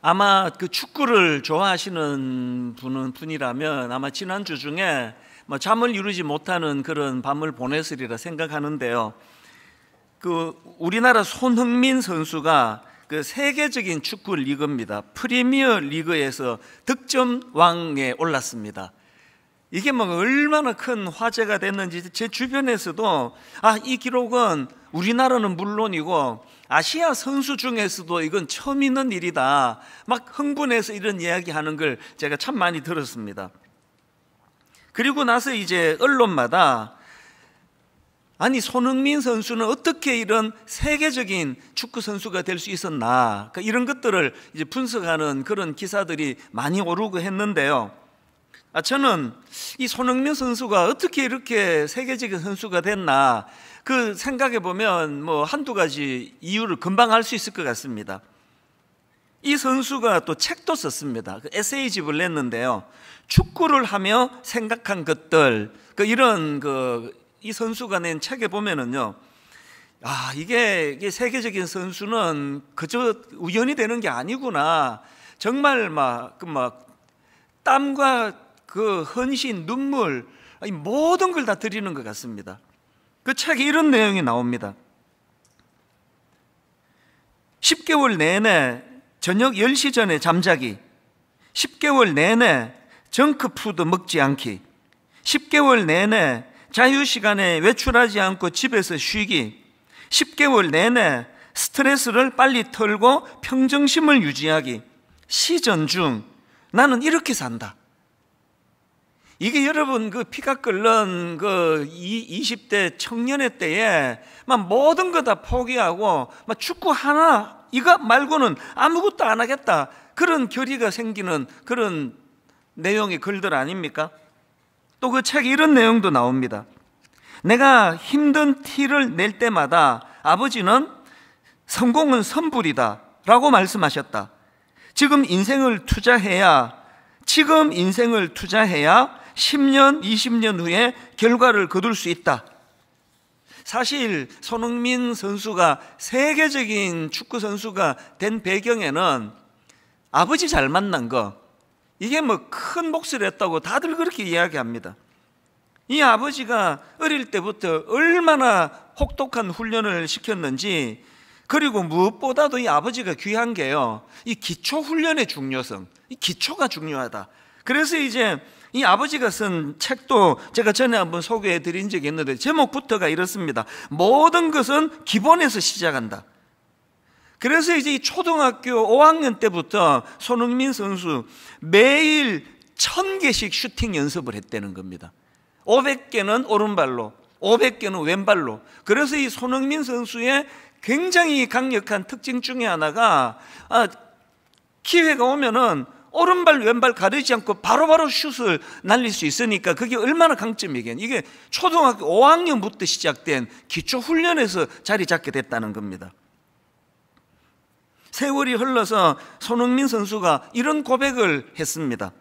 아마 그 축구를 좋아하시는 분이라면 아마 지난주 중에 잠을 이루지 못하는 그런 밤을 보냈으리라 생각하는데요. 그 우리나라 손흥민 선수가 그 세계적인 축구 리그입니다. 프리미어 리그에서 득점 왕에 올랐습니다. 이게 얼마나 큰 화제가 됐는지 제 주변에서도 이 기록은 우리나라는 물론이고 아시아 선수 중에서도 이건 처음 있는 일이다, 막 흥분해서 이런 이야기하는 걸 제가 참 많이 들었습니다. 그리고 나서 이제 언론마다 아니 손흥민 선수는 어떻게 이런 세계적인 축구 선수가 될 수 있었나, 그러니까 이런 것들을 이제 분석하는 그런 기사들이 많이 오르고 했는데요. 저는 이 손흥민 선수가 어떻게 이렇게 세계적인 선수가 됐나 그 생각해 보면 한두 가지 이유를 금방 알 수 있을 것 같습니다. 이 선수가 또 책도 썼습니다. 에세이집을 냈는데요. 축구를 하며 생각한 것들, 이 선수가 낸 책에 보면은요, 이게 세계적인 선수는 그저 우연히 되는 게 아니구나. 정말 땀과 그 헌신, 눈물, 모든 걸 다 드리는 것 같습니다. 그 책에 이런 내용이 나옵니다. 10개월 내내 저녁 10시 전에 잠자기, 10개월 내내 정크푸드 먹지 않기, 10개월 내내 자유시간에 외출하지 않고 집에서 쉬기, 10개월 내내 스트레스를 빨리 털고 평정심을 유지하기, 시전 중 나는 이렇게 산다. 이게 여러분 그 피가 끓는 그 20대 청년의 때에 모든 거 다 포기하고 축구 하나 이거 말고는 아무것도 안 하겠다, 그런 결의가 생기는 그런 내용의 글들 아닙니까? 또 그 책에 이런 내용도 나옵니다. 내가 힘든 티를 낼 때마다 아버지는 성공은 선불이다 라고 말씀하셨다. 지금 인생을 투자해야 10년, 20년 후에 결과를 거둘 수 있다. 사실 손흥민 선수가 세계적인 축구 선수가 된 배경에는 아버지 잘 만난 거, 이게 큰 몫을 했다고 다들 그렇게 이야기합니다. 이 아버지가 어릴 때부터 얼마나 혹독한 훈련을 시켰는지, 그리고 무엇보다도 이 아버지가 귀한 게요, 이 기초 훈련의 중요성, 이 기초가 중요하다. 그래서 이제 이 아버지가 쓴 책도 제가 전에 한번 소개해 드린 적이 있는데 제목부터가 이렇습니다. 모든 것은 기본에서 시작한다. 그래서 이제 이 초등학교 5학년 때부터 손흥민 선수 매일 1000개씩 슈팅 연습을 했다는 겁니다. 500개는 오른발로, 500개는 왼발로. 그래서 이 손흥민 선수의 굉장히 강력한 특징 중에 하나가 기회가 오면은 오른발 왼발 가리지 않고 바로바로 슛을 날릴 수 있으니까 그게 얼마나 강점이겠니. 이게 초등학교 5학년부터 시작된 기초 훈련에서 자리 잡게 됐다는 겁니다. 세월이 흘러서 손흥민 선수가 이런 고백을 했습니다.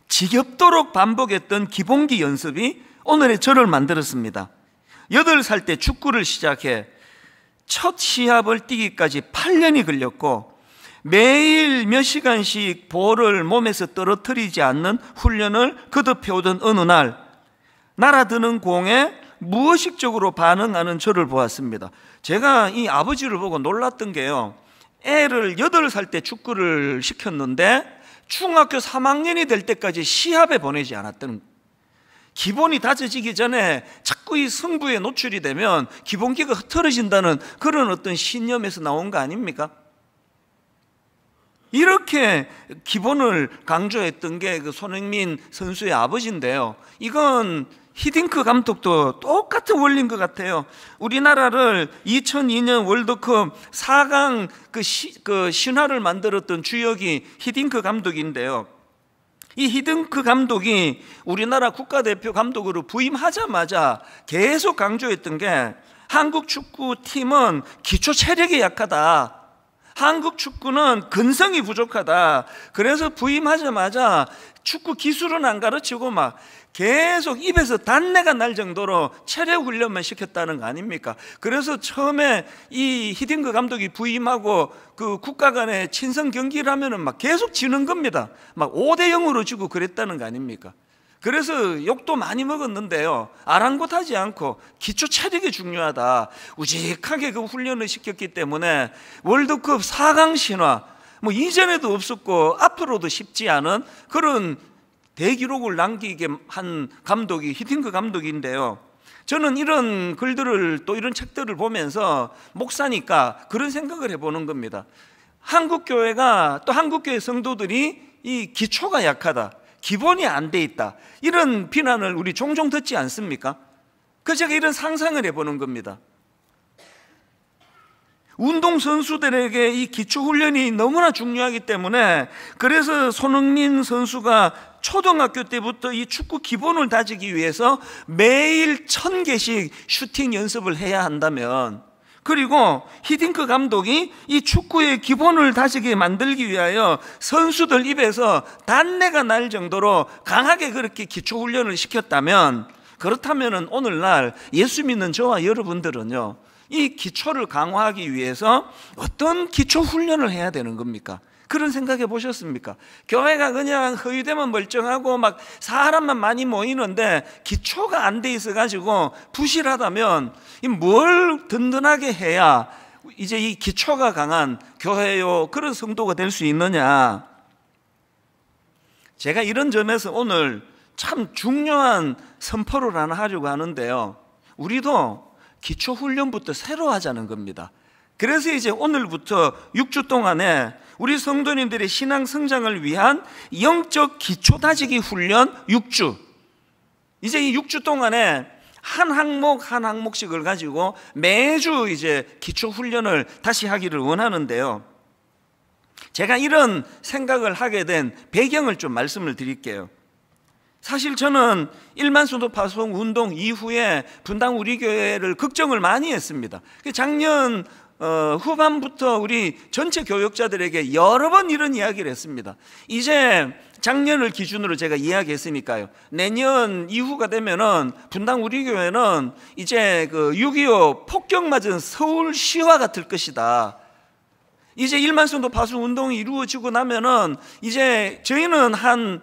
지겹도록 반복했던 기본기 연습이 오늘의 저를 만들었습니다. 8살 때 축구를 시작해 첫 시합을 뛰기까지 8년이 걸렸고 매일 몇 시간씩 볼을 몸에서 떨어뜨리지 않는 훈련을 거듭해오던 어느 날 날아드는 공에 무의식적으로 반응하는 저를 보았습니다. 제가 이 아버지를 보고 놀랐던 게요, 애를 8살 때 축구를 시켰는데 중학교 3학년이 될 때까지 시합에 보내지 않았던, 기본이 다져지기 전에 자꾸 이 승부에 노출이 되면 기본기가 흐트러진다는 그런 어떤 신념에서 나온 거 아닙니까? 이렇게 기본을 강조했던 게 그 손흥민 선수의 아버지인데요, 이건 히딩크 감독도 똑같은 원리인 것 같아요. 우리나라를 2002년 월드컵 4강 그 신화를 만들었던 주역이 히딩크 감독인데요, 이 히딩크 감독이 우리나라 국가대표 감독으로 부임하자마자 계속 강조했던 게 한국 축구팀은 기초 체력이 약하다, 한국 축구는 근성이 부족하다. 그래서 부임하자마자 축구 기술은 안 가르치고 계속 입에서 단내가 날 정도로 체력 훈련만 시켰다는 거 아닙니까? 그래서 처음에 이 히딩크 감독이 부임하고 그 국가 간의 친선 경기를 하면은 막 계속 지는 겁니다. 막 5대0으로 지고 그랬다는 거 아닙니까? 그래서 욕도 많이 먹었는데요, 아랑곳하지 않고 기초 체력이 중요하다, 우직하게 그 훈련을 시켰기 때문에 월드컵 4강 신화, 뭐 이전에도 없었고 앞으로도 쉽지 않은 그런 대기록을 남기게 한 감독이 히딩크 감독인데요, 저는 이런 글들을 또 이런 책들을 보면서 목사니까 그런 생각을 해보는 겁니다. 한국교회가 또 한국교회 성도들이 이 기초가 약하다, 기본이 안 돼 있다, 이런 비난을 우리 종종 듣지 않습니까? 그래서 제가 이런 상상을 해보는 겁니다. 운동선수들에게 이 기초훈련이 너무나 중요하기 때문에, 그래서 손흥민 선수가 초등학교 때부터 이 축구 기본을 다지기 위해서 매일 1000개씩 슈팅 연습을 해야 한다면, 그리고 히딩크 감독이 이 축구의 기본을 다지게 만들기 위하여 선수들 입에서 단내가 날 정도로 강하게 그렇게 기초훈련을 시켰다면, 그렇다면 오늘날 예수 믿는 저와 여러분들은요, 이 기초를 강화하기 위해서 어떤 기초 훈련을 해야 되는 겁니까? 그런 생각해 보셨습니까? 교회가 그냥 허위되면 멀쩡하고 막 사람만 많이 모이는데 기초가 안 돼 있어 가지고 부실하다면 뭘 든든하게 해야 이제 이 기초가 강한 교회요, 그런 성도가 될 수 있느냐? 제가 이런 점에서 오늘 참 중요한 선포를 하나 하려고 하는데요, 우리도 기초 훈련부터 새로 하자는 겁니다. 그래서 이제 오늘부터 6주 동안에 우리 성도님들의 신앙 성장을 위한 영적 기초 다지기 훈련 6주, 이제 이 6주 동안에 한 항목 한 항목씩을 가지고 매주 이제 기초 훈련을 다시 하기를 원하는데요, 제가 이런 생각을 하게 된 배경을 좀 말씀을 드릴게요. 사실 저는 1만 성도 파송 운동 이후에 분당 우리 교회를 걱정을 많이 했습니다. 작년 후반부터 우리 전체 교역자들에게 여러 번 이런 이야기를 했습니다. 이제 작년을 기준으로 제가 이야기했으니까요, 내년 이후가 되면은 분당 우리 교회는 이제 그 6.25 폭격 맞은 서울시와 같을 것이다. 이제 1만 성도 파송 운동이 이루어지고 나면은 이제 저희는 한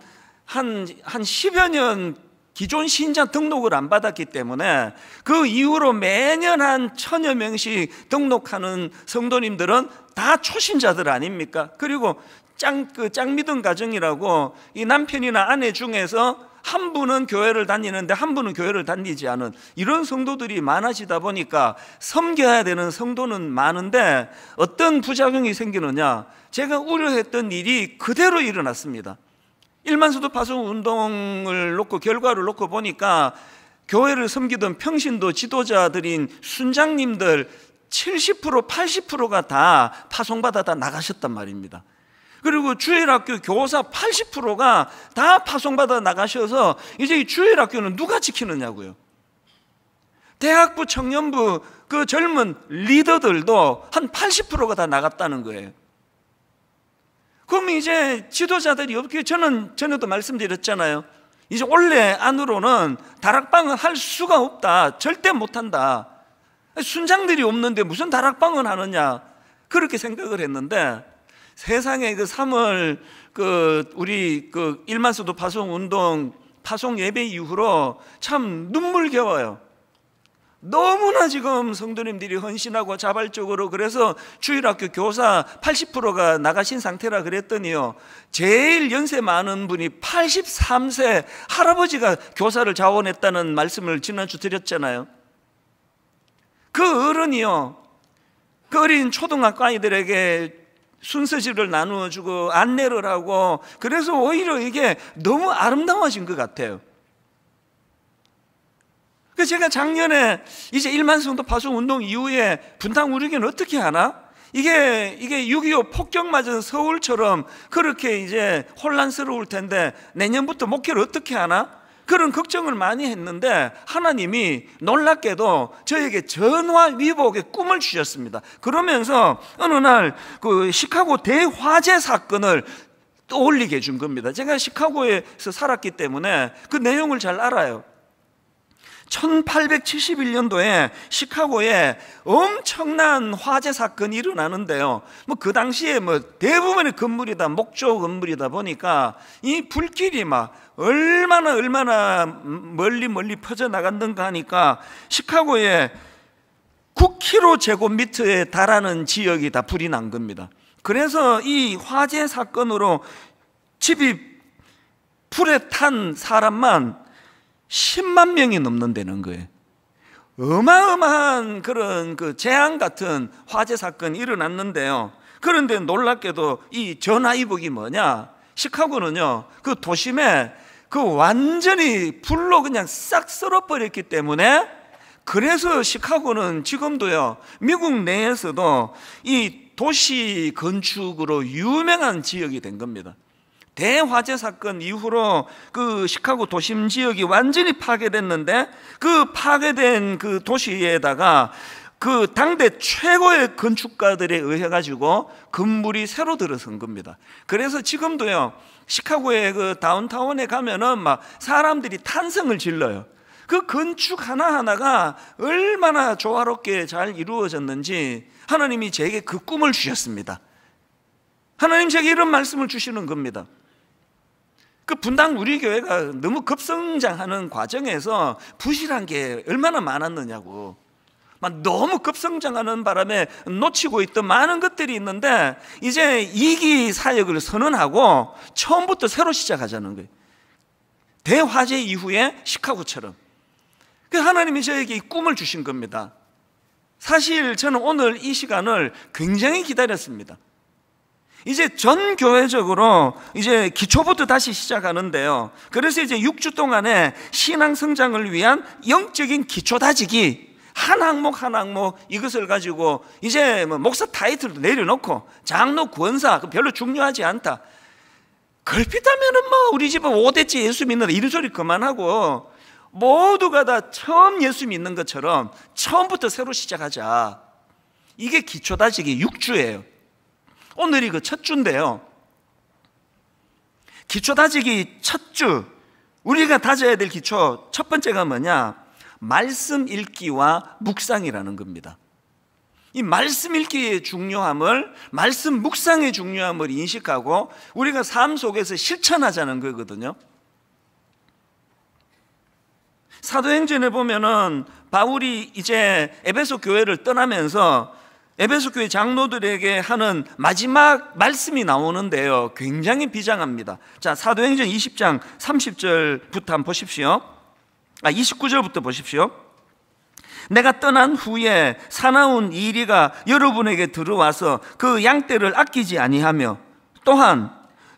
10여 년 기존 신자 등록을 안 받았기 때문에 그 이후로 매년 한 1000여 명씩 등록하는 성도님들은 다 초신자들 아닙니까? 그리고 짱 믿음 가정이라고 이 남편이나 아내 중에서 한 분은 교회를 다니는데 한 분은 교회를 다니지 않은 이런 성도들이 많아지다 보니까 섬겨야 되는 성도는 많은데 어떤 부작용이 생기느냐, 제가 우려했던 일이 그대로 일어났습니다. 1만 성도 파송 운동을 놓고 결과를 놓고 보니까 교회를 섬기던 평신도 지도자들인 순장님들 70% 80%가 다 파송받아 다 나가셨단 말입니다. 그리고 주일학교 교사 80%가 다 파송받아 나가셔서 이제 이 주일학교는 누가 지키느냐고요. 대학부 청년부 그 젊은 리더들도 한 80%가 다 나갔다는 거예요. 그럼 이제 지도자들이 어떻게, 저는 전에도 말씀드렸잖아요, 이제 올해 안으로는 다락방은 할 수가 없다, 절대 못한다, 순장들이 없는데 무슨 다락방은 하느냐, 그렇게 생각을 했는데 세상에 그 3월 우리 1만 성도 파송 운동 파송 예배 이후로 참 눈물겨워요. 너무나 지금 성도님들이 헌신하고 자발적으로, 그래서 주일학교 교사 80%가 나가신 상태라 그랬더니요, 제일 연세 많은 분이 83세 할아버지가 교사를 자원했다는 말씀을 지난주 드렸잖아요. 그 어른이요, 그 어린 초등학교 아이들에게 순서지를 나누어주고 안내를 하고, 그래서 오히려 이게 너무 아름다워진 것 같아요. 그래서 제가 작년에 이제 1만 성도 파송 운동 이후에 분당 우리 교회는 어떻게 하나? 이게 6.25 폭격 맞은 서울처럼 그렇게 이제 혼란스러울 텐데 내년부터 목회를 어떻게 하나? 그런 걱정을 많이 했는데 하나님이 놀랍게도 저에게 전화위복의 꿈을 주셨습니다. 그러면서 어느 날 그 시카고 대화재 사건을 떠올리게 해준 겁니다. 제가 시카고에서 살았기 때문에 그 내용을 잘 알아요. 1871년도에 시카고에 엄청난 화재 사건이 일어나는데요. 그 당시에 대부분의 건물이 다 목조 건물이다 보니까 이 불길이 얼마나 멀리 퍼져나갔는가 하니까 시카고에 9km 제곱미터에 달하는 지역이 다 불이 난 겁니다. 그래서 이 화재 사건으로 집이 불에 탄 사람만 10만 명이 넘는다는 거예요. 어마어마한 그런 재앙 같은 화재 사건이 일어났는데요. 그런데 놀랍게도 이 전화위복이 뭐냐? 시카고는요, 그 도심에 완전히 불로 그냥 싹 썰어버렸기 때문에, 그래서 시카고는 지금도요, 미국 내에서도 이 도시 건축으로 유명한 지역이 된 겁니다. 대화재 사건 이후로 그 시카고 도심 지역이 완전히 파괴됐는데, 그 파괴된 그 도시에다가 그 당대 최고의 건축가들에 의해 가지고 건물이 새로 들어선 겁니다. 그래서 지금도요, 시카고의 그 다운타운에 가면은 사람들이 탄성을 질러요. 그 건축 하나하나가 얼마나 조화롭게 잘 이루어졌는지 하나님이 제게 그 꿈을 주셨습니다. 하나님 제게 이런 말씀을 주시는 겁니다. 분당 우리 교회가 너무 급성장하는 과정에서 부실한 게 얼마나 많았느냐고. 너무 급성장하는 바람에 놓치고 있던 많은 것들이 있는데, 이제 2기 사역을 선언하고 처음부터 새로 시작하자는 거예요. 대화재 이후에 시카고처럼. 하나님이 저에게 이 꿈을 주신 겁니다. 사실 저는 오늘 이 시간을 굉장히 기다렸습니다. 이제 전 교회적으로 이제 기초부터 다시 시작하는데요. 그래서 이제 6주 동안의 신앙 성장을 위한 영적인 기초 다지기, 한 항목 이것을 가지고 이제 목사 타이틀도 내려놓고 장로 권사 별로 중요하지 않다. 걸핏하면은 우리 집은 5대째 예수 믿는다 이런 소리 그만하고 모두가 다 처음 예수 믿는 것처럼 처음부터 새로 시작하자. 이게 기초 다지기 6주예요. 오늘이 그 첫 주인데요. 기초 다지기 첫 주, 우리가 다져야 될 기초 첫 번째가 뭐냐? 말씀 읽기와 묵상이라는 겁니다. 이 말씀 읽기의 중요함을, 말씀 묵상의 중요함을 인식하고 우리가 삶 속에서 실천하자는 거거든요. 사도행전에 보면은 바울이 이제 에베소 교회를 떠나면서 에베소 교회 장로들에게 하는 마지막 말씀이 나오는데요, 굉장히 비장합니다. 자, 사도행전 20장 30절부터 한번 보십시오. 29절부터 보십시오. 내가 떠난 후에 사나운 이리가 여러분에게 들어와서 그 양떼를 아끼지 아니하며, 또한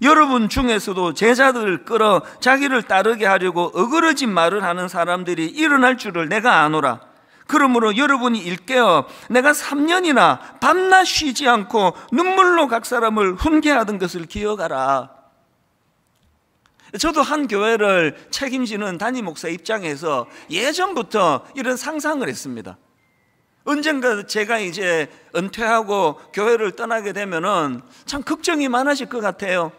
여러분 중에서도 제자들을 끌어 자기를 따르게 하려고 어그러진 말을 하는 사람들이 일어날 줄을 내가 아노라. 그러므로 여러분이 일깨어 내가 3년이나 밤낮 쉬지 않고 눈물로 각 사람을 훈계하던 것을 기억하라. 저도 한 교회를 책임지는 담임 목사 입장에서 예전부터 이런 상상을 했습니다. 언젠가 제가 이제 은퇴하고 교회를 떠나게 되면은 참 걱정이 많아질 것 같아요.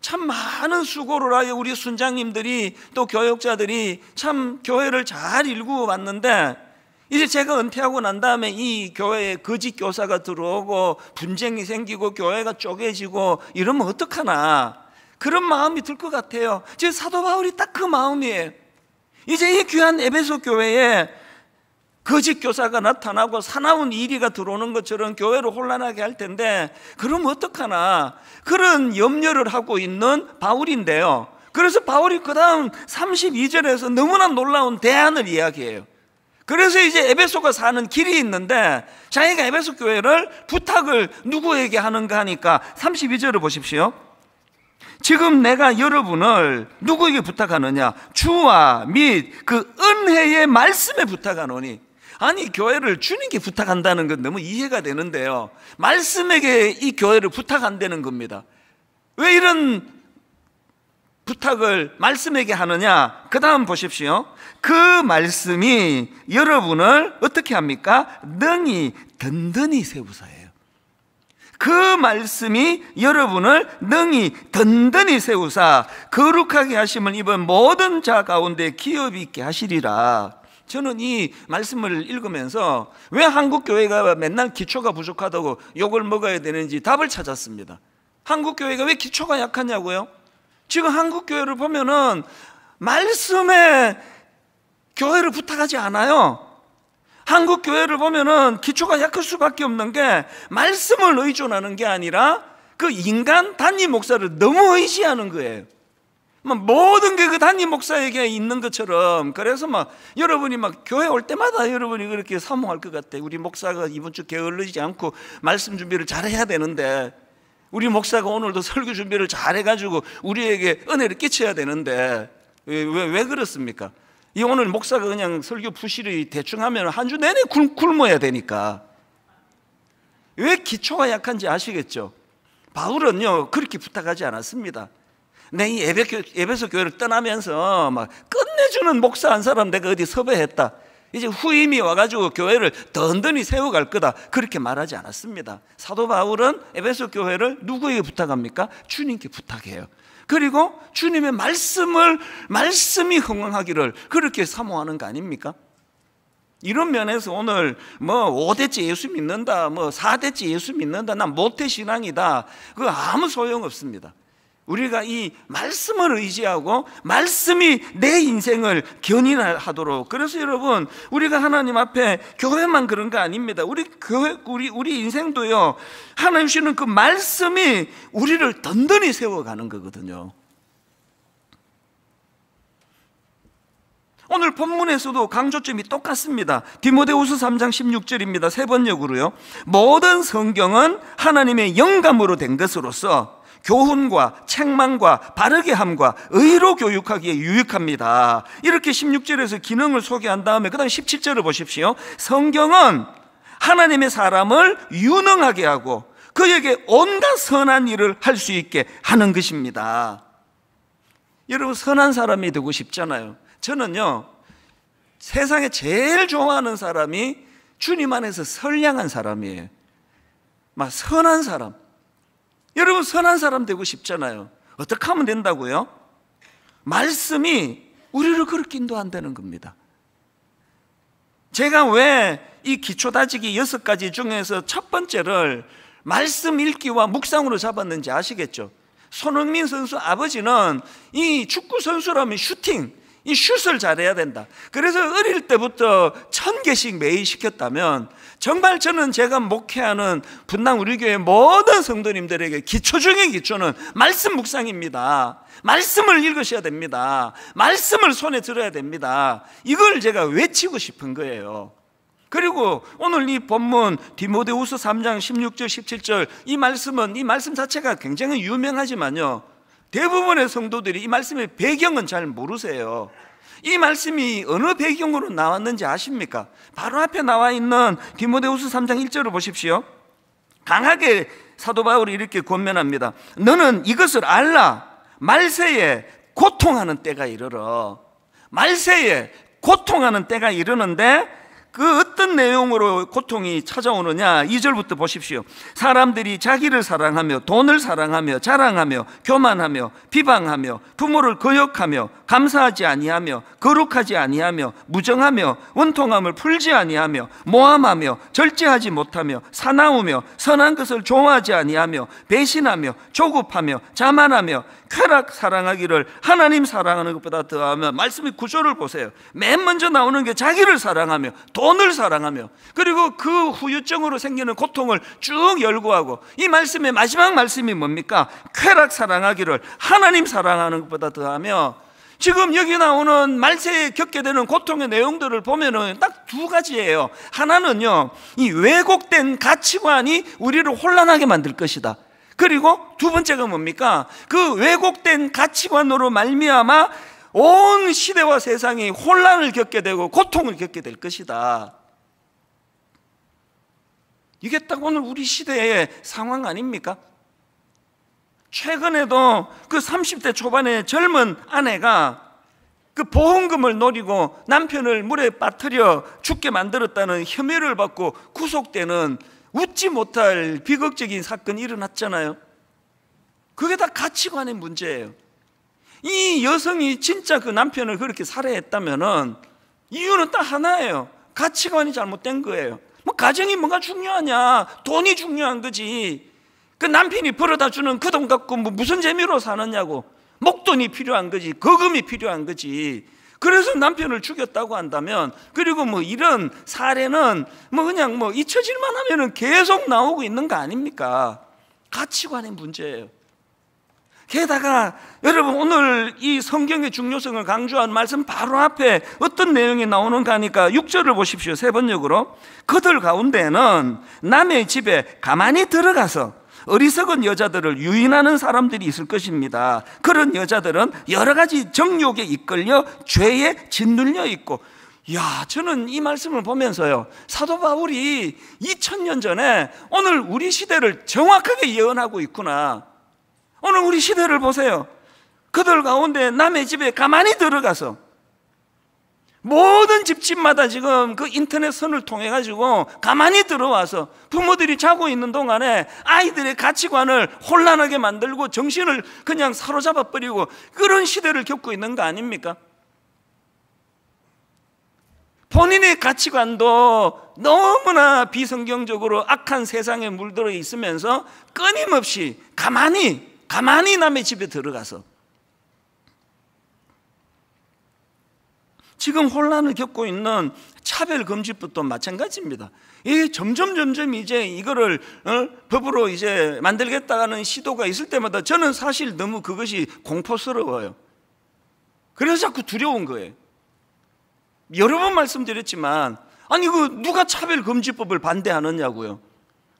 참 많은 수고를 하여 우리 순장님들이 또 교역자들이 참 교회를 잘 일구어 왔는데, 이제 제가 은퇴하고 난 다음에 이 교회에 거짓 교사가 들어오고 분쟁이 생기고 교회가 쪼개지고 이러면 어떡하나, 그런 마음이 들 것 같아요. 지금 사도 바울이 딱 그 마음이에요. 이제 이 귀한 에베소 교회에 거짓 교사가 나타나고 사나운 이리가 들어오는 것처럼 교회를 혼란하게 할 텐데, 그러면 어떡하나, 그런 염려를 하고 있는 바울인데요. 그래서 바울이 그 다음 32절에서 너무나 놀라운 대안을 이야기해요. 그래서 이제 에베소가 사는 길이 있는데, 자기가 에베소 교회를 부탁을 누구에게 하는가 하니까 32절을 보십시오. 지금 내가 여러분을 누구에게 부탁하느냐? 주와 및 그 은혜의 말씀에 부탁하노니. 아니, 교회를 주님께 부탁한다는 건 너무 이해가 되는데요, 말씀에게 이 교회를 부탁한다는 겁니다. 왜 이런 부탁을 말씀에게 하느냐? 그 다음 보십시오. 그 말씀이 여러분을 어떻게 합니까? 능히 든든히 세우사예요. 그 그 말씀이 여러분을 능히 든든히 세우사 거룩하게 하심을 입은 모든 자 가운데 기업이 있게 하시리라. 저는 이 말씀을 읽으면서 왜 한국 교회가 맨날 기초가 부족하다고 욕을 먹어야 되는지 답을 찾았습니다. 한국 교회가 왜 기초가 약하냐고요? 지금 한국 교회를 보면은 말씀에 교회를 부탁하지 않아요. 한국 교회를 보면은 기초가 약할 수밖에 없는 게 말씀을 의존하는 게 아니라 그 인간 담임 목사를 너무 의지하는 거예요. 모든 게 그 담임 목사에게 있는 것처럼. 그래서 여러분이 교회 올 때마다 여러분이 그렇게 사모할 것 같아. 우리 목사가 이번 주 게을르지 않고 말씀 준비를 잘해야 되는데, 우리 목사가 오늘도 설교 준비를 잘해가지고 우리에게 은혜를 끼쳐야 되는데 왜 그렇습니까? 이 오늘 목사가 그냥 설교 푸시리 대충 하면 한 주 내내 굶어야 되니까. 왜 기초가 약한지 아시겠죠? 바울은요 그렇게 부탁하지 않았습니다. 내 이 에베소 교회를 떠나면서 끝내주는 목사 한 사람 내가 어디 섭외했다, 이제 후임이 와가지고 교회를 든든히 세워갈 거다, 그렇게 말하지 않았습니다. 사도 바울은 에베소 교회를 누구에게 부탁합니까? 주님께 부탁해요. 그리고 주님의 말씀이 흥왕하기를 그렇게 사모하는 거 아닙니까? 이런 면에서 오늘 5대째 예수 믿는다, 4대째 예수 믿는다, 난 모태신앙이다, 그거 아무 소용없습니다. 우리가 이 말씀을 의지하고 말씀이 내 인생을 견인하도록. 그래서 여러분, 우리가 하나님 앞에 교회만 그런 거 아닙니다. 우리 인생도요, 하나님 주시는 그 말씀이 우리를 든든히 세워가는 거거든요. 오늘 본문에서도 강조점이 똑같습니다. 디모데후서 3장 16절입니다. 세 번역으로요. 모든 성경은 하나님의 영감으로 된 것으로서 교훈과 책망과 바르게 함과 의로 교육하기에 유익합니다. 이렇게 16절에서 기능을 소개한 다음에 그 다음에 17절을 보십시오. 성경은 하나님의 사람을 유능하게 하고 그에게 온갖 선한 일을 할 수 있게 하는 것입니다. 여러분, 선한 사람이 되고 싶잖아요. 저는요, 세상에 제일 좋아하는 사람이 주님 안에서 선량한 사람이에요. 선한 사람. 여러분, 선한 사람 되고 싶잖아요. 어떻게 하면 된다고요? 말씀이 우리를 그렇게 인도한다는 겁니다. 제가 왜 이 기초 다지기 6가지 중에서 첫 번째를 말씀 읽기와 묵상으로 잡았는지 아시겠죠? 손흥민 선수 아버지는 이 축구 선수라면 이 슛을 잘해야 된다. 그래서 어릴 때부터 1000개씩 매일 시켰다면, 정말 저는 제가 목회하는 분당 우리 교회 모든 성도님들에게 기초 중의 기초는 말씀 묵상입니다. 말씀을 읽으셔야 됩니다. 말씀을 손에 들어야 됩니다. 이걸 제가 외치고 싶은 거예요. 그리고 오늘 이 본문 디모데후서 3장 16절 17절 이 말씀 자체가 굉장히 유명하지만요, 대부분의 성도들이 이 말씀의 배경은 잘 모르세요. 이 말씀이 어느 배경으로 나왔는지 아십니까? 바로 앞에 나와 있는 디모데후서 3장 1절을 보십시오. 강하게 사도 바울이 이렇게 권면합니다. 너는 이것을 알라. 말세에 고통하는 때가 이르러. 말세에 고통하는 때가 이르는데 그 어떤 내용으로 고통이 찾아오느냐? 2절부터 보십시오. 사람들이 자기를 사랑하며 돈을 사랑하며 자랑하며 교만하며 비방하며 부모를 거역하며 감사하지 아니하며 거룩하지 아니하며 무정하며 원통함을 풀지 아니하며 모함하며 절제하지 못하며 사나우며 선한 것을 좋아하지 아니하며 배신하며 조급하며 자만하며 쾌락 사랑하기를 하나님 사랑하는 것보다 더하며. 말씀의 구조를 보세요. 맨 먼저 나오는 게 자기를 사랑하며 돈을 사랑하며, 그리고 그 후유증으로 생기는 고통을 쭉 열거하고, 이 말씀의 마지막 말씀이 뭡니까? 쾌락 사랑하기를 하나님 사랑하는 것보다 더하며. 지금 여기 나오는 말세에 겪게 되는 고통의 내용들을 보면은 딱 두 가지예요. 하나는요, 이 왜곡된 가치관이 우리를 혼란하게 만들 것이다. 그리고 두 번째가 뭡니까? 그 왜곡된 가치관으로 말미암아 온 시대와 세상이 혼란을 겪게 되고 고통을 겪게 될 것이다. 이게 딱 오늘 우리 시대의 상황 아닙니까? 최근에도 그 30대 초반의 젊은 아내가 그 보험금을 노리고 남편을 물에 빠뜨려 죽게 만들었다는 혐의를 받고 구속되는 웃지 못할 비극적인 사건이 일어났잖아요. 그게 다 가치관의 문제예요. 이 여성이 진짜 그 남편을 그렇게 살해했다면은 이유는 딱 하나예요. 가치관이 잘못된 거예요. 뭐 가정이 뭐가 중요하냐? 돈이 중요한 거지. 그 남편이 벌어다 주는 그 돈 갖고 뭐 무슨 재미로 사느냐고. 목돈이 필요한 거지. 거금이 필요한 거지. 그래서 남편을 죽였다고 한다면, 그리고 뭐 이런 사례는 뭐 그냥 뭐 잊혀질만 하면은 계속 나오고 있는 거 아닙니까? 가치관의 문제예요. 게다가 여러분, 오늘 이 성경의 중요성을 강조한 말씀 바로 앞에 어떤 내용이 나오는가 하니까 6절을 보십시오. 세 번역으로. 그들 가운데는 남의 집에 가만히 들어가서 어리석은 여자들을 유인하는 사람들이 있을 것입니다. 그런 여자들은 여러 가지 정욕에 이끌려 죄에 짓눌려 있고, 저는 이 말씀을 보면서요, 사도 바울이 2000년 전에 오늘 우리 시대를 정확하게 예언하고 있구나. 오늘 우리 시대를 보세요. 그들 가운데 남의 집에 가만히 들어가서, 모든 집집마다 지금 그 인터넷 선을 통해 가지고 가만히 들어와서 부모들이 자고 있는 동안에 아이들의 가치관을 혼란하게 만들고 정신을 그냥 사로잡아 버리고, 그런 시대를 겪고 있는 거 아닙니까? 본인의 가치관도 너무나 비성경적으로 악한 세상에 물들어 있으면서 끊임없이 가만히 남의 집에 들어가서 지금 혼란을 겪고 있는 차별금지법도 마찬가지입니다. 이게 점점 이제 이거를 법으로 이제 만들겠다는 시도가 있을 때마다 저는 사실 너무 그것이 공포스러워요. 그래서 자꾸 두려운 거예요. 여러 번 말씀드렸지만, 아니 그 누가 차별금지법을 반대하느냐고요.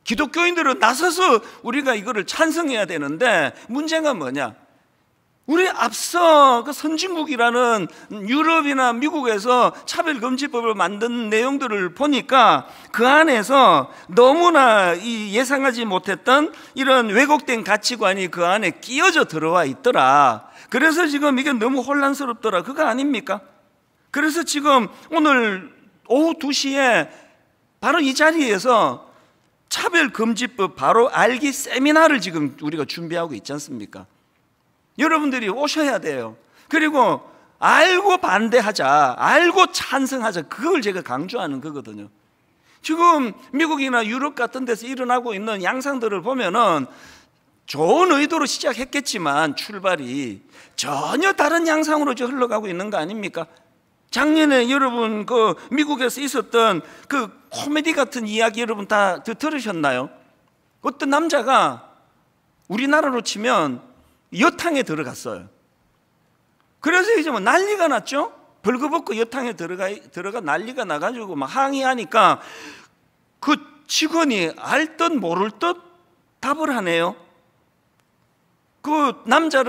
기독교인들은 나서서 우리가 이거를 찬성해야 되는데, 문제가 뭐냐? 우리 앞서 그 선진국이라는 유럽이나 미국에서 차별금지법을 만든 내용들을 보니까 그 안에서 너무나 이 예상하지 못했던 이런 왜곡된 가치관이 그 안에 끼어져 들어와 있더라. 그래서 지금 이게 너무 혼란스럽더라. 그거 아닙니까? 그래서 지금 오늘 오후 2시에 바로 이 자리에서 차별금지법 바로 알기 세미나를 지금 우리가 준비하고 있지 않습니까? 여러분들이 오셔야 돼요. 그리고 알고 반대하자, 알고 찬성하자, 그걸 제가 강조하는 거거든요. 지금 미국이나 유럽 같은 데서 일어나고 있는 양상들을 보면은 좋은 의도로 시작했겠지만 출발이 전혀 다른 양상으로 흘러가고 있는 거 아닙니까? 작년에 여러분 그 미국에서 있었던 그 코미디 같은 이야기 여러분 다 들으셨나요? 어떤 남자가 우리나라로 치면 여탕에 들어갔어요. 그래서 이제 뭐 난리가 났죠. 벌거벗고 여탕에 들어가 난리가 나가지고 막 항의하니까 그 직원이 알 듯 모를 듯 답을 하네요. 그 남자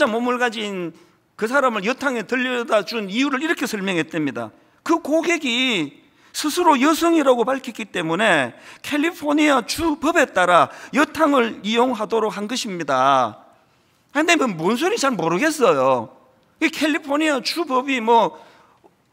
몸을 가진 그 사람을 여탕에 들여다 준 이유를 이렇게 설명했답니다. 그 고객이 스스로 여성이라고 밝혔기 때문에 캘리포니아 주 법에 따라 여탕을 이용하도록 한 것입니다. 근데 뭔 소리 잘 모르겠어요. 이 캘리포니아 주 법이 뭐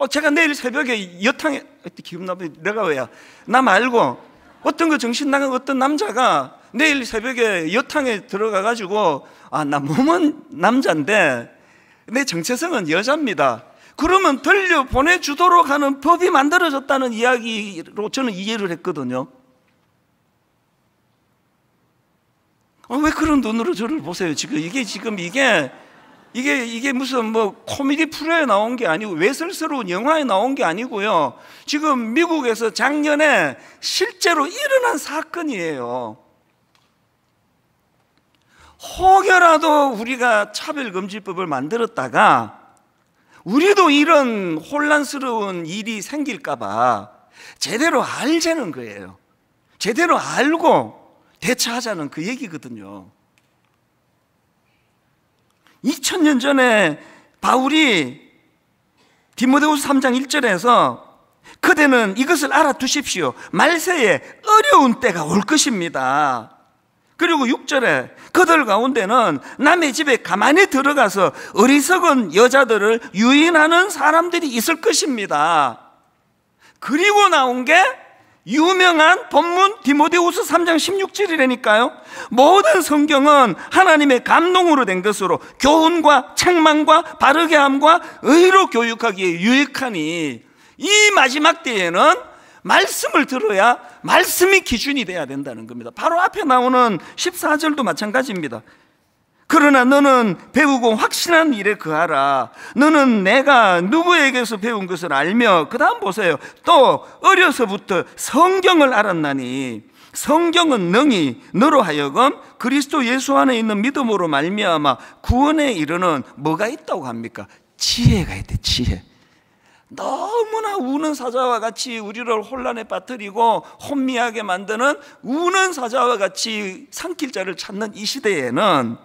제가 내일 새벽에 여탕에 기분나쁘게 내가 왜야 나 말고 어떤 거 정신 나간 어떤 남자가 내일 새벽에 여탕에 들어가 가지고 나 몸은 남자인데 내 정체성은 여자입니다. 그러면 들려 보내주도록 하는 법이 만들어졌다는 이야기로 저는 이해를 했거든요. 왜 그런 눈으로 저를 보세요? 이게 무슨 뭐 코미디 프로에 나온 게 아니고 외설스러운 영화에 나온 게 아니고요. 지금 미국에서 작년에 실제로 일어난 사건이에요. 혹여라도 우리가 차별금지법을 만들었다가 우리도 이런 혼란스러운 일이 생길까봐 제대로 알자는 거예요. 제대로 알고 대처하자는 그 얘기거든요. 2000년 전에 바울이 디모데후서 3장 1절에서 그대는 이것을 알아두십시오. 말세에 어려운 때가 올 것입니다. 그리고 6절에 그들 가운데는 남의 집에 가만히 들어가서 어리석은 여자들을 유인하는 사람들이 있을 것입니다. 그리고 나온 게 유명한 본문 디모데후서 3장 16절이라니까요. 모든 성경은 하나님의 감동으로 된 것으로 교훈과 책망과 바르게 함과 의로 교육하기에 유익하니, 이 마지막 때에는 말씀을 들어야 말씀이 기준이 돼야 된다는 겁니다. 바로 앞에 나오는 14절도 마찬가지입니다. 그러나 너는 배우고 확신한 일에 거하라. 너는 내가 누구에게서 배운 것을 알며, 그 다음 보세요. 또 어려서부터 성경을 알았나니 성경은 능히 너로 하여금 그리스도 예수 안에 있는 믿음으로 말미암아 구원에 이르는 뭐가 있다고 합니까? 지혜가 있대. 지혜. 너무나 우는 사자와 같이 우리를 혼란에 빠뜨리고 혼미하게 만드는 우는 사자와 같이 삼킬 자를 찾는 이 시대에는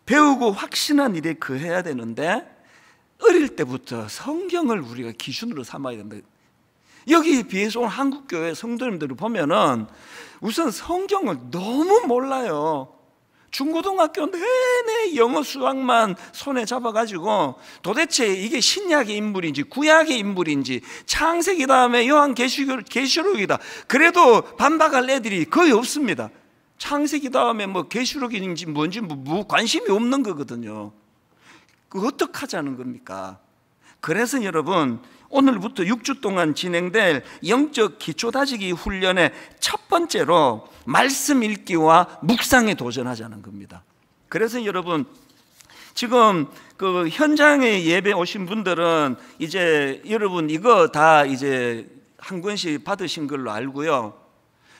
배우고 확신한 일에 거해야 되는데, 어릴 때부터 성경을 우리가 기준으로 삼아야 된다. 여기에 비해서 오늘 한국교회 성도님들을 보면은 우선 성경을 너무 몰라요. 중고등학교 내내 영어 수학만 손에 잡아가지고 도대체 이게 신약의 인물인지 구약의 인물인지, 창세기 다음에 요한계시록이다 그래도 반박할 애들이 거의 없습니다. 창세기 다음에 뭐 계시록인지 뭔지 관심이 없는 거거든요. 그 어떡하자는 겁니까? 그래서 여러분, 오늘부터 6주 동안 진행될 영적 기초 다지기 훈련의 첫 번째로 말씀 읽기와 묵상에 도전하자는 겁니다. 그래서 여러분, 지금 그 현장에 예배 오신 분들은 이제 여러분 이거 다 이제 한 권씩 받으신 걸로 알고요.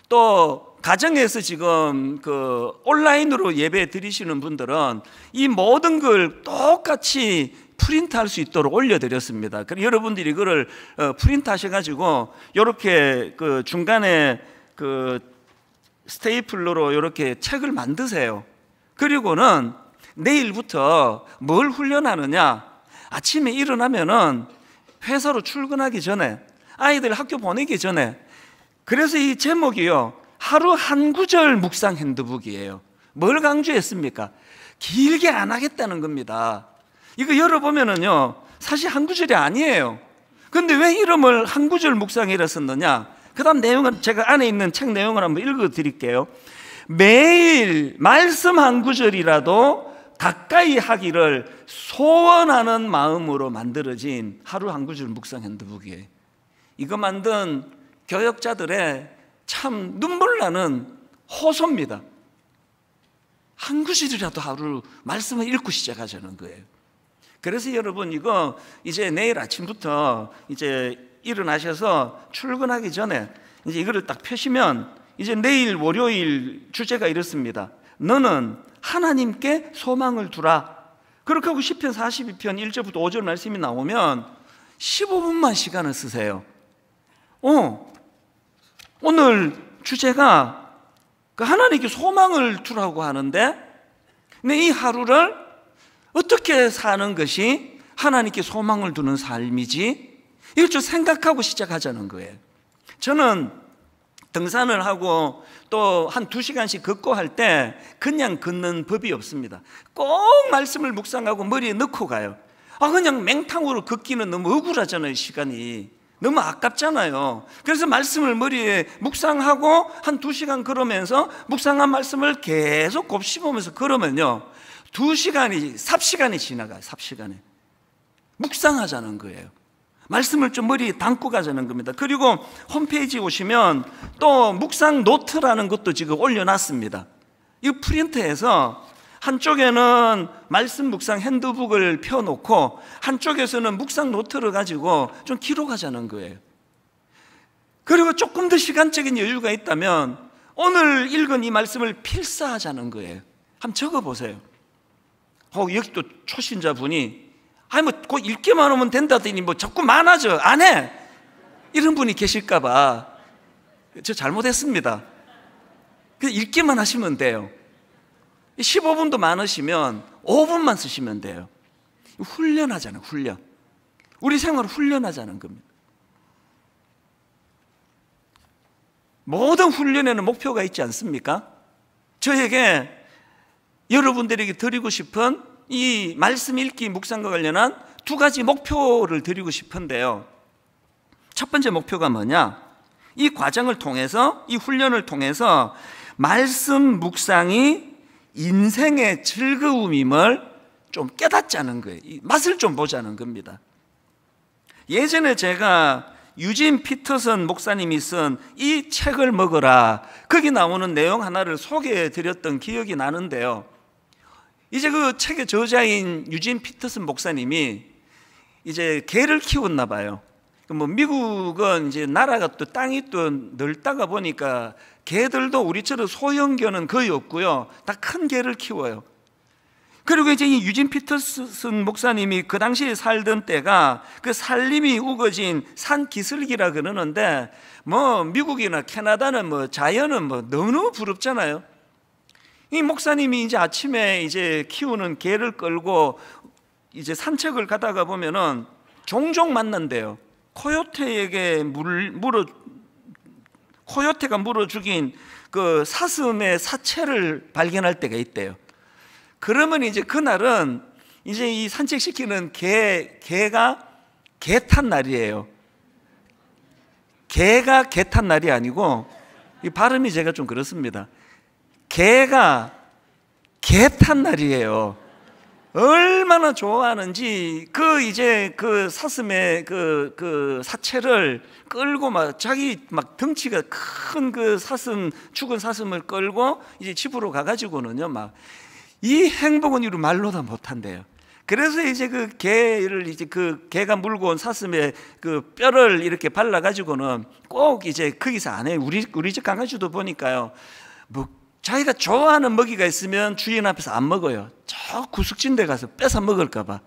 또 가정에서 지금 그 온라인으로 예배 드리시는 분들은 이 모든 걸 똑같이 프린트할 수 있도록 올려드렸습니다. 그럼 여러분들이 이거를 프린트 하셔가지고 이렇게 그 중간에 그 스테이플러로 이렇게 책을 만드세요. 그리고는 내일부터 뭘 훈련하느냐? 아침에 일어나면은 회사로 출근하기 전에, 아이들 학교 보내기 전에, 그래서 이 제목이요, 하루 한 구절 묵상 핸드북이에요. 뭘 강조했습니까? 길게 안 하겠다는 겁니다. 이거 열어보면은요, 사실 한 구절이 아니에요. 근데 왜 이름을 한 구절 묵상이라 썼느냐? 그 다음 내용은 제가 안에 있는 책 내용을 한번 읽어 드릴게요. 매일 말씀 한 구절이라도 가까이 하기를 소원하는 마음으로 만들어진 하루 한 구절 묵상 핸드북이에요. 이거 만든 교역자들의 참 눈물 나는 호소입니다. 한 구절이라도 하루 말씀을 읽고 시작하자는 거예요. 그래서 여러분, 이거 이제 내일 아침부터 이제 일어나셔서 출근하기 전에 이제 이거를 딱 펴시면, 이제 내일 월요일 주제가 이렇습니다. 너는 하나님께 소망을 두라. 그렇게 하고 시편 42편 1절부터 5절 말씀이 나오면 15분만 시간을 쓰세요. 오늘 주제가 그 하나님께 소망을 두라고 하는데, 근데 이 하루를 어떻게 사는 것이 하나님께 소망을 두는 삶이지? 이걸 좀 생각하고 시작하자는 거예요. 저는 등산을 하고 또 한 2시간씩 걷고 할 때 그냥 걷는 법이 없습니다. 꼭 말씀을 묵상하고 머리에 넣고 가요. 그냥 맹탕으로 걷기는 너무 억울하잖아요. 시간이 너무 아깝잖아요. 그래서 말씀을 머리에 묵상하고 한 2시간 걸으면서 묵상한 말씀을 계속 곱씹으면서 걸으면요, 2시간이 삽시간이 지나가요. 삽시간에 묵상하자는 거예요. 말씀을 좀 머리에 담고 가자는 겁니다. 그리고 홈페이지 오시면 또 묵상 노트라는 것도 지금 올려놨습니다. 이 프린트해서 한쪽에는 말씀 묵상 핸드북을 펴놓고 한쪽에서는 묵상 노트를 가지고 좀 기록하자는 거예요. 그리고 조금 더 시간적인 여유가 있다면 오늘 읽은 이 말씀을 필사하자는 거예요. 한번 적어보세요. 여기 또 초신자분이 꼭 읽기만 하면 된다더니 자꾸 많아져. 안 해. 이런 분이 계실까봐 저 잘못했습니다. 그냥 읽기만 하시면 돼요. 15분도 많으시면 5분만 쓰시면 돼요. 훈련하잖아요. 훈련. 우리 생활을 훈련하자는 겁니다. 모든 훈련에는 목표가 있지 않습니까? 저에게 여러분들에게 드리고 싶은 이 말씀 읽기 묵상과 관련한 2가지 목표를 드리고 싶은데요. 첫 번째 목표가 뭐냐? 이 과정을 통해서, 이 훈련을 통해서 말씀 묵상이 인생의 즐거움임을 좀 깨닫자는 거예요. 이 맛을 좀 보자는 겁니다. 예전에 제가 유진 피터슨 목사님이 쓴 이 책을 먹어라, 거기 나오는 내용 하나를 소개해 드렸던 기억이 나는데요. 이제 그 책의 저자인 유진 피터슨 목사님이 이제 개를 키웠나 봐요. 뭐 미국은 이제 나라가 또 땅이 또 넓다가 보니까 개들도 우리처럼 소형견은 거의 없고요, 다 큰 개를 키워요. 그리고 이제 이 유진 피터슨 목사님이 그 당시에 살던 때가 그 산림이 우거진 산 기슭이라 그러는데, 뭐 미국이나 캐나다는 뭐 자연은 뭐 너무너무 부럽잖아요. 이 목사님이 이제 아침에 이제 키우는 개를 끌고 이제 산책을 가다가 보면은 종종 만난대요. 코요테가 물어 죽인 그 사슴의 사체를 발견할 때가 있대요. 그러면 이제 그날은 이제 이 산책시키는 개가 개 탄 날이에요. 개가 개 탄 날이 아니고, 이 발음이 제가 좀 그렇습니다. 개가 개 탄 날이에요. 얼마나 좋아하는지 이제 그 사슴의 그 사체를 끌고 막 자기 막 덩치가 큰 그 죽은 사슴을 끌고 이제 집으로 가가지고는요, 막 이 행복은 이루 말로 다 못한대요. 그래서 이제 그 개를 이제 그 개가 물고 온 사슴의 그 뼈를 이렇게 발라가지고는 꼭 이제 거기서 안 해요. 우리 집 강아지도 보니까요, 뭐 자기가 좋아하는 먹이가 있으면 주인 앞에서 안 먹어요. 저 구석진 데 가서 뺏어 먹을까봐.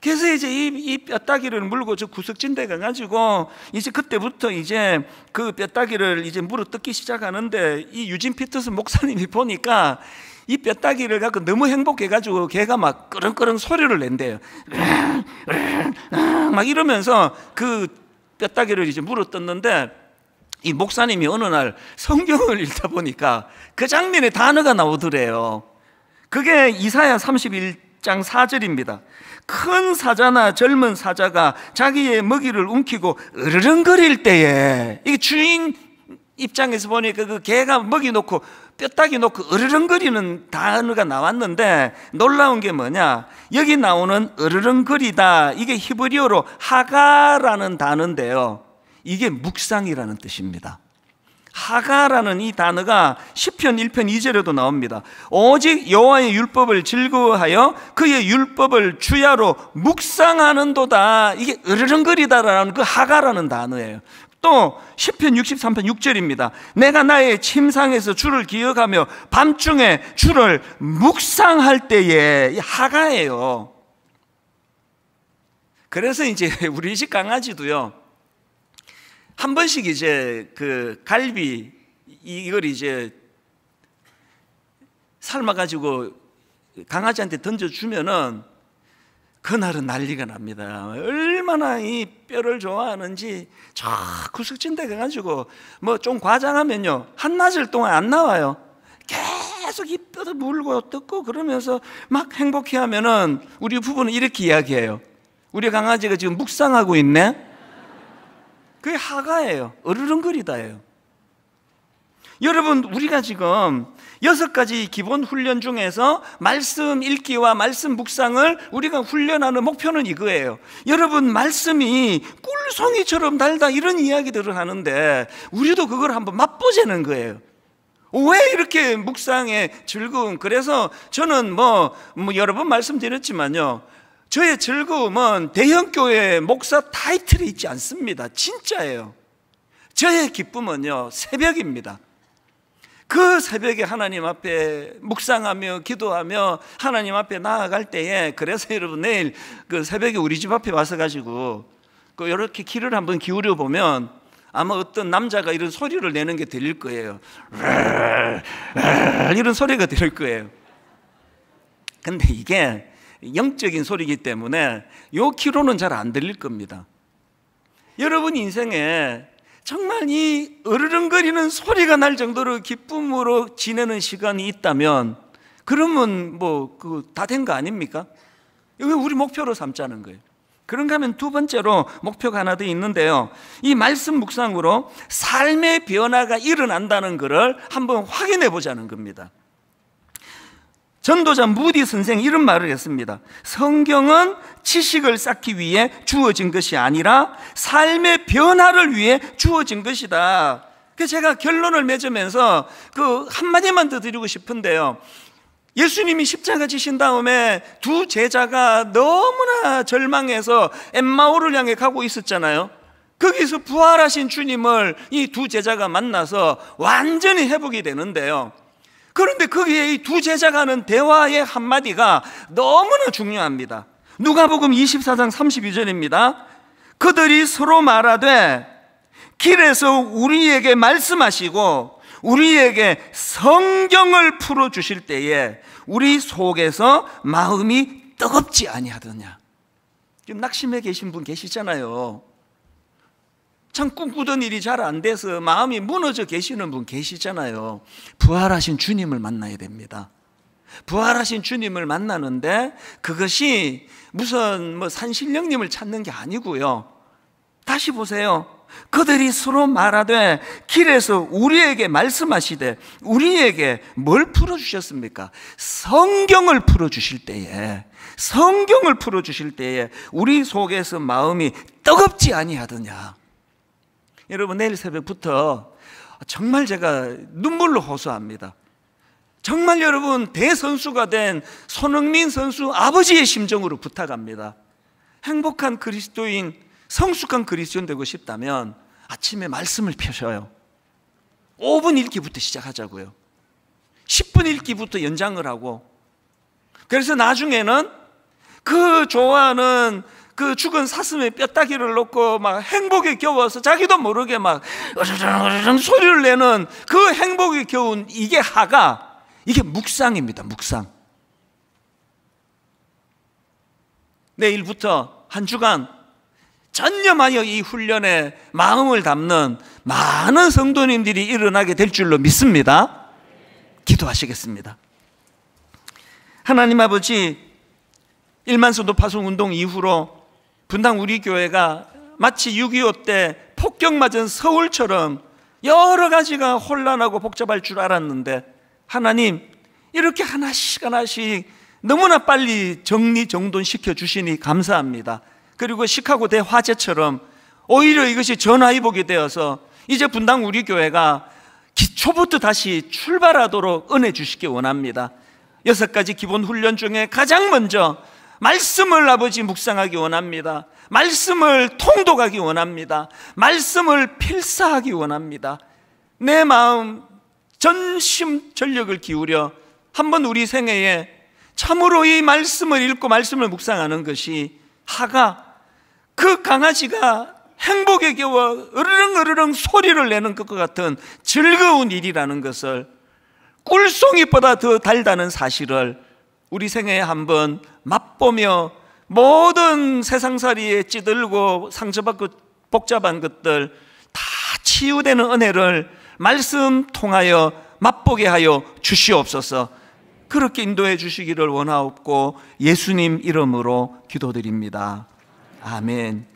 그래서 이제 이 뼈다귀를 물고 저 구석진 데 가가지고 이제 그때부터 이제 그 뼈다귀를 이제 물어 뜯기 시작하는데, 이 유진 피터슨 목사님이 보니까 이 뼈다귀를 갖고 너무 행복해가지고 걔가 막 끄렁끄렁 소리를 낸대요. 막 이러면서 그 뼈다귀를 이제 물어 뜯는데, 이 목사님이 어느 날 성경을 읽다 보니까 그 장면에 단어가 나오더래요. 그게 이사야 31장 4절입니다. 큰 사자나 젊은 사자가 자기의 먹이를 움키고 으르렁거릴 때에, 이게 주인 입장에서 보니까 그 개가 먹이 놓고 뼈다귀 놓고 으르렁거리는 단어가 나왔는데, 놀라운 게 뭐냐, 여기 나오는 으르렁거리다, 이게 히브리어로 하가라는 단어인데요, 이게 묵상이라는 뜻입니다. 하가라는 이 단어가 시편 1편 2절에도 나옵니다. 오직 여호와의 율법을 즐거워하여 그의 율법을 주야로 묵상하는도다, 이게 으르렁거리다라는 그 하가라는 단어예요. 또 시편 63편 6절입니다. 내가 나의 침상에서 주를 기억하며 밤중에 주를 묵상할 때에, 이 하가예요. 그래서 이제 우리 집 강아지도요, 한 번씩 이제 그 갈비 이걸 이제 삶아가지고 강아지한테 던져주면은 그날은 난리가 납니다. 얼마나 이 뼈를 좋아하는지 저 구석진 데 가가지고 뭐 좀 과장하면요, 한나절 동안 안 나와요. 계속 이 뼈도 물고 뜯고 그러면서 막 행복해하면은 우리 부부는 이렇게 이야기해요. 우리 강아지가 지금 묵상하고 있네. 그게 하가예요. 으르렁거리다예요. 여러분, 우리가 지금 6가지 기본 훈련 중에서 말씀 읽기와 말씀 묵상을 우리가 훈련하는 목표는 이거예요. 여러분, 말씀이 꿀송이처럼 달다, 이런 이야기들을 하는데 우리도 그걸 한번 맛보자는 거예요. 왜 이렇게 묵상에 즐거움? 그래서 저는 뭐 여러 번 말씀드렸지만요, 저의 즐거움은 대형교회 목사 타이틀에 있지 않습니다. 진짜예요. 저의 기쁨은요, 새벽입니다. 그 새벽에 하나님 앞에 묵상하며 기도하며 하나님 앞에 나아갈 때에, 그래서 여러분 내일 그 새벽에 우리 집 앞에 와서 가지고 이렇게 귀를 한번 기울여 보면 아마 어떤 남자가 이런 소리를 내는 게 들릴 거예요. 이런 소리가 들릴 거예요. 근데 이게 영적인 소리이기 때문에 요 키로는 잘 안 들릴 겁니다. 여러분 인생에 정말 이 으르렁거리는 소리가 날 정도로 기쁨으로 지내는 시간이 있다면, 그러면 뭐 다 된 거 아닙니까? 이거 우리 목표로 삼자는 거예요. 그런가 하면 두 번째로 목표가 하나 더 있는데요, 이 말씀 묵상으로 삶의 변화가 일어난다는 것을 한번 확인해 보자는 겁니다. 전도자 무디 선생이 이런 말을 했습니다. 성경은 지식을 쌓기 위해 주어진 것이 아니라 삶의 변화를 위해 주어진 것이다. 그래서 제가 결론을 맺으면서 그 한마디만 더 드리고 싶은데요, 예수님이 십자가 지신 다음에 두 제자가 너무나 절망해서 엠마오를 향해 가고 있었잖아요. 거기서 부활하신 주님을 이 두 제자가 만나서 완전히 회복이 되는데요, 그런데 거기에 이 두 제자가 하는 대화의 한마디가 너무나 중요합니다. 누가복음 24장 32절입니다. 그들이 서로 말하되 길에서 우리에게 말씀하시고 우리에게 성경을 풀어주실 때에 우리 속에서 마음이 뜨겁지 아니하더냐. 지금 낙심해 계신 분 계시잖아요. 참 꿈꾸던 일이 잘 안 돼서 마음이 무너져 계시는 분 계시잖아요. 부활하신 주님을 만나야 됩니다. 부활하신 주님을 만나는데 그것이 무슨 산신령님을 찾는 게 아니고요. 다시 보세요. 그들이 서로 말하되 길에서 우리에게 말씀하시되 우리에게 뭘 풀어주셨습니까? 성경을 풀어주실 때에, 성경을 풀어주실 때에 우리 속에서 마음이 뜨겁지 아니하더냐. 여러분, 내일 새벽부터 정말 제가 눈물로 호소합니다. 정말 여러분, 대선수가 된 손흥민 선수 아버지의 심정으로 부탁합니다. 행복한 그리스도인, 성숙한 그리스도인 되고 싶다면 아침에 말씀을 펴셔요. 5분 읽기부터 시작하자고요. 10분 읽기부터 연장을 하고, 그래서 나중에는 그 좋아하는 그 죽은 사슴의 뼈다귀를 놓고 막 행복에 겨워서 자기도 모르게 막 으르렁 소리를 내는 그 행복에 겨운 이게 하가, 이게 묵상입니다. 묵상. 내일부터 한 주간 전념하여 이 훈련에 마음을 담는 많은 성도님들이 일어나게 될 줄로 믿습니다. 기도하시겠습니다. 하나님 아버지, 1만 성도 파송 운동 이후로 분당 우리 교회가 마치 6.25 때 폭격맞은 서울처럼 여러 가지가 혼란하고 복잡할 줄 알았는데, 하나님 이렇게 하나씩 하나씩 너무나 빨리 정리정돈시켜 주시니 감사합니다. 그리고 시카고 대화재처럼 오히려 이것이 전화위복이 되어서 이제 분당 우리 교회가 기초부터 다시 출발하도록 은혜 주시기 원합니다. 6가지 기본 훈련 중에 가장 먼저 말씀을 아버지 묵상하기 원합니다. 말씀을 통독하기 원합니다. 말씀을 필사하기 원합니다. 내 마음 전심 전력을 기울여 한번 우리 생애에 참으로 이 말씀을 읽고 말씀을 묵상하는 것이 하가, 그 강아지가 행복에 겨워 으르렁 소리를 내는 것과 같은 즐거운 일이라는 것을, 꿀송이보다 더 달다는 사실을 우리 생애에 한번 맛보며 모든 세상살이에 찌들고 상처받고 복잡한 것들 다 치유되는 은혜를 말씀 통하여 맛보게 하여 주시옵소서. 그렇게 인도해 주시기를 원하옵고 예수님 이름으로 기도드립니다. 아멘.